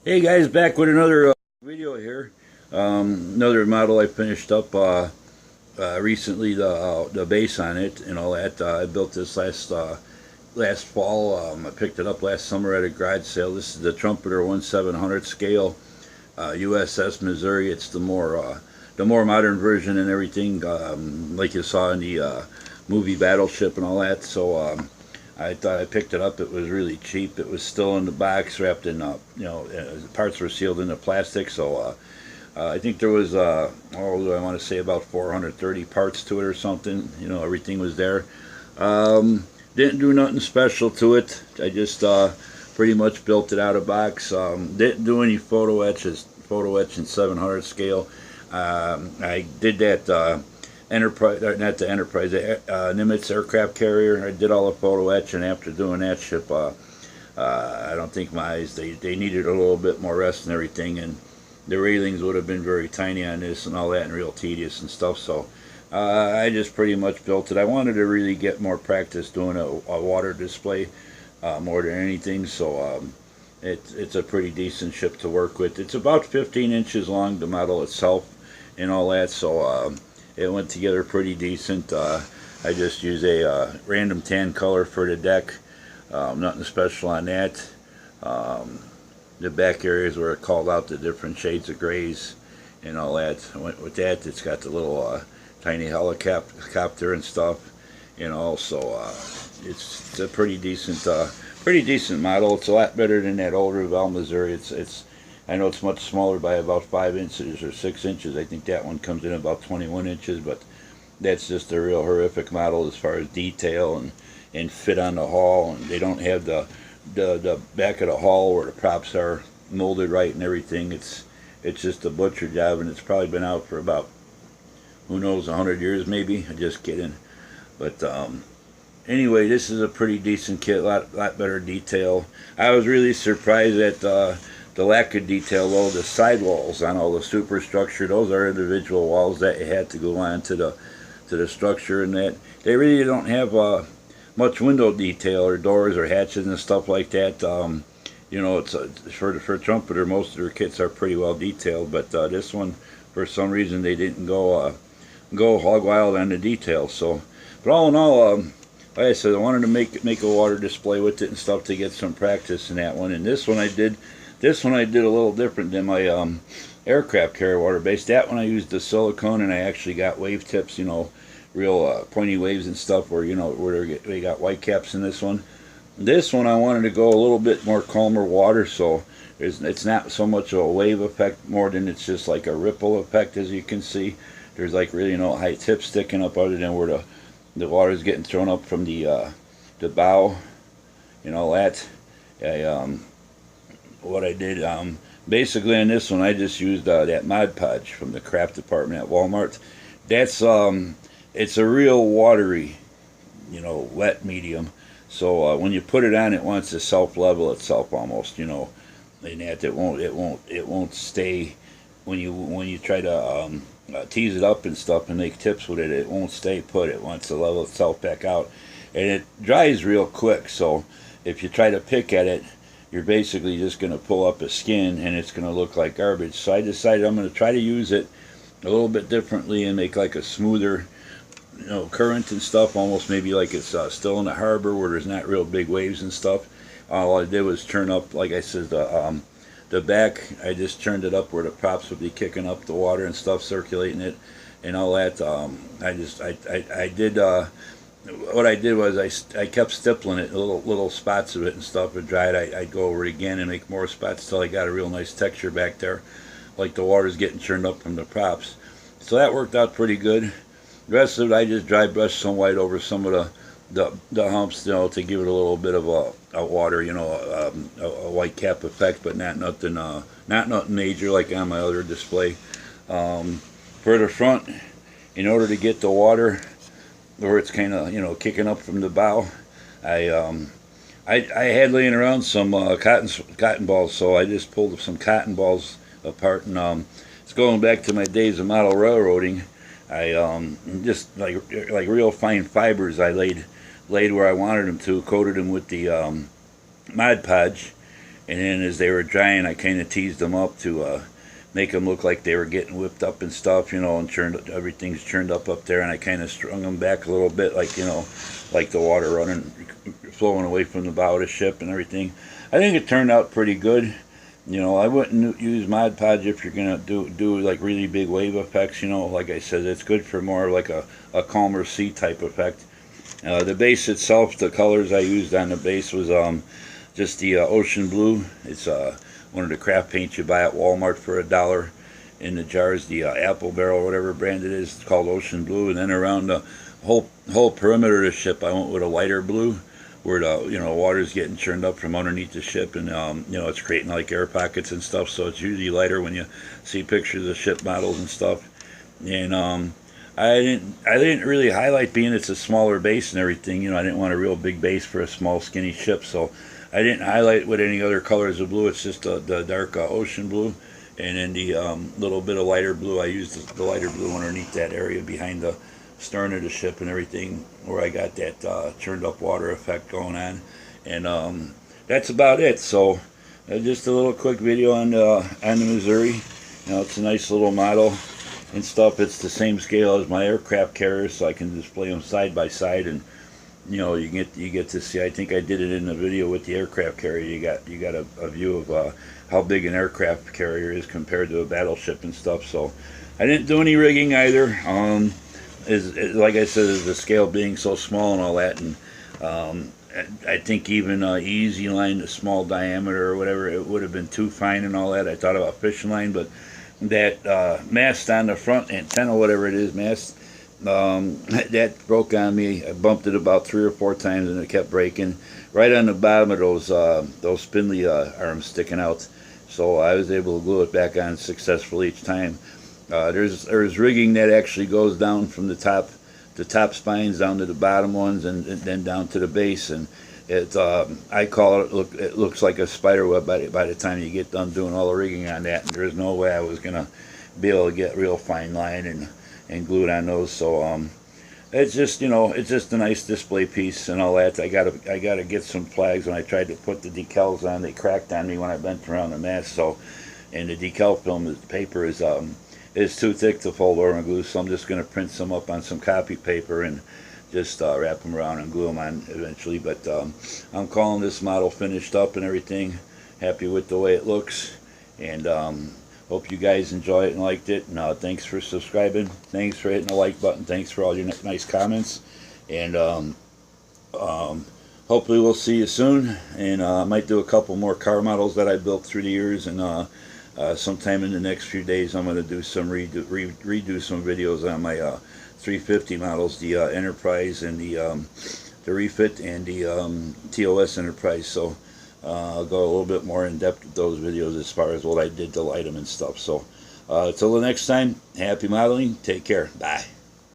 Hey guys, back with another video here. Another model I finished up recently, the base on it and all that. I built this last fall. I picked it up last summer at a garage sale. This is the Trumpeter 1/700 scale, USS Missouri. It's the more modern version and everything, like you saw in the movie Battleship and all that. So I thought I picked it up. It was really cheap. It was still in the box, wrapped in, the parts were sealed into plastic. So I think there was, I want to say about 430 parts to it or something. Everything was there. Didn't do nothing special to it. I just pretty much built it out of box. Didn't do any photo etch in 700 scale. I did that. Enterprise, not the Enterprise, the Nimitz aircraft carrier. I did all the photo etch, and after doing that ship, I don't think my eyes, they needed a little bit more rest and everything, and the railings would have been very tiny on this and all that, and real tedious and stuff. So I just pretty much built it. I wanted to really get more practice doing a water display more than anything. So it's a pretty decent ship to work with. It's about 15 inches long, the model itself, and all that. So it went together pretty decent. I just use a random tan color for the deck. Nothing special on that. The back areas where it called out the different shades of grays and all that. I went with that. It's got the little tiny helicopter and stuff. So it's a pretty decent model. It's a lot better than that older Val Missouri. I know it's much smaller by about 5 inches or 6 inches. I think that one comes in about 21 inches, but that's just a real horrific model as far as detail and fit on the hull. And they don't have the back of the hull where the props are molded right and everything. It's just a butcher job, and it's probably been out for about, who knows, 100 years maybe. I'm just kidding. But anyway, this is a pretty decent kit, lot better detail. I was really surprised at the lack of detail, though. The sidewalls on all the superstructure, those are individual walls that you had to go on to the structure, and that they really don't have much window detail or doors or hatches and stuff like that. It's for Trumpeter, most of their kits are pretty well detailed, but this one, for some reason, they didn't go hog wild on the details. So, but all in all, like I said, I wanted to make a water display with it and stuff to get some practice in that one. And this one I did a little different than my aircraft carrier water base. That one I used the silicone, and I actually got wave tips, real pointy waves and stuff where they got white caps in this one. This one I wanted to go a little bit more calmer water, so it's not so much a wave effect more than it's just like a ripple effect. As you can see, there's like really no high tip sticking up other than where the water is getting thrown up from the bow and all that. What I did, basically on this one, I just used that Mod Podge from the craft department at Walmart. That's it's a real watery, wet medium. So when you put it on, it wants to self-level itself almost, and that it won't stay when you try to tease it up and stuff and make tips with it. It won't stay put. It wants to level itself back out, and it dries real quick. So if you try to pick at it, you're basically just going to pull up a skin, and it's going to look like garbage. So I decided I'm going to try to use it a little bit differently and make like a smoother, current and stuff, almost maybe like it's still in the harbor where there's not real big waves and stuff. All I did was turn up, like I said, the back. I just turned it up where the props would be kicking up the water and stuff, circulating it and all that. I did. What I did was I kept stippling it, little spots of it and stuff. It dried. I'd go over it again and make more spots till I got a real nice texture back there, like the water's getting churned up from the props. So that worked out pretty good. The rest of it, I just dry brushed some white over some of the humps, to give it a little bit of a water, a white cap effect, but not nothing major like on my other display. For the front, in order to get the water where it's kind of kicking up from the bow, I had laying around some cotton balls, so I just pulled some cotton balls apart, and it's going back to my days of model railroading. I just like real fine fibers. I laid where I wanted them to, coated them with the Mod Podge, and then as they were drying, I kind of teased them up to make them look like they were getting whipped up and stuff, you know, and everything's churned up there, and I kind of strung them back a little bit, like, you know, like the water flowing away from the bow of the ship and everything. I think it turned out pretty good. You know, I wouldn't use Mod Podge if you're gonna do like really big wave effects. You know, like I said, it's good for more like a calmer sea type effect. The base itself, the colors I used on the base was just the ocean blue. It's one of the craft paints you buy at Walmart for $1 in the jars. The Apple Barrel, whatever brand it is, it's called Ocean Blue. And then around the whole perimeter of the ship, I went with a lighter blue, where the, you know, water's getting churned up from underneath the ship, and you know, it's creating like air pockets and stuff. So it's usually lighter when you see pictures of ship models and stuff. And I didn't really highlight, being it's a smaller base and everything. You know, I didn't want a real big base for a small skinny ship, so I didn't highlight with any other colors of blue. It's just the dark ocean blue, and then the little bit of lighter blue. I used the lighter blue underneath that area behind the stern of the ship and everything, where I got that churned up water effect going on. And that's about it. So just a little quick video on the Missouri. You know, it's a nice little model and stuff. It's the same scale as my aircraft carrier, so I can display them side by side, and you know, you get to see. I think I did it in the video with the aircraft carrier. You got a view of how big an aircraft carrier is compared to a battleship and stuff. So I didn't do any rigging either. Like I said, the scale being so small and all that, and I think even easy line, a small diameter or whatever, it would have been too fine and all that. I thought about fishing line, but that mast on the front antenna, whatever it is, mast, that broke on me. I bumped it about 3 or 4 times, and it kept breaking right on the bottom of those spindly arms sticking out. So I was able to glue it back on successfully each time. There's rigging that actually goes down from the top spines down to the bottom ones, and then down to the base, and it I call it looks like a spider web by the time you get done doing all the rigging on that. And there's no way I was gonna be able to get real fine line and glue it on those. So it's just, you know, it's just a nice display piece and all that. I gotta get some flags. When I tried to put the decals on, they cracked on me when I bent around the mast. So, and the decal film, the paper is too thick to fold over and glue, so I'm just going to print some up on some copy paper and just wrap them around and glue them on eventually. But I'm calling this model finished up and everything. Happy with the way it looks, and hope you guys enjoy it and liked it. And thanks for subscribing, thanks for hitting the like button, thanks for all your nice comments, and hopefully we'll see you soon. And I might do a couple more car models that I built through the years, and sometime in the next few days I'm going to do some redo some videos on my 350 models, the Enterprise and the refit, and the TOS Enterprise. So I'll go a little bit more in depth with those videos as far as what I did to light them and stuff. So till the next time, happy modeling, take care, bye.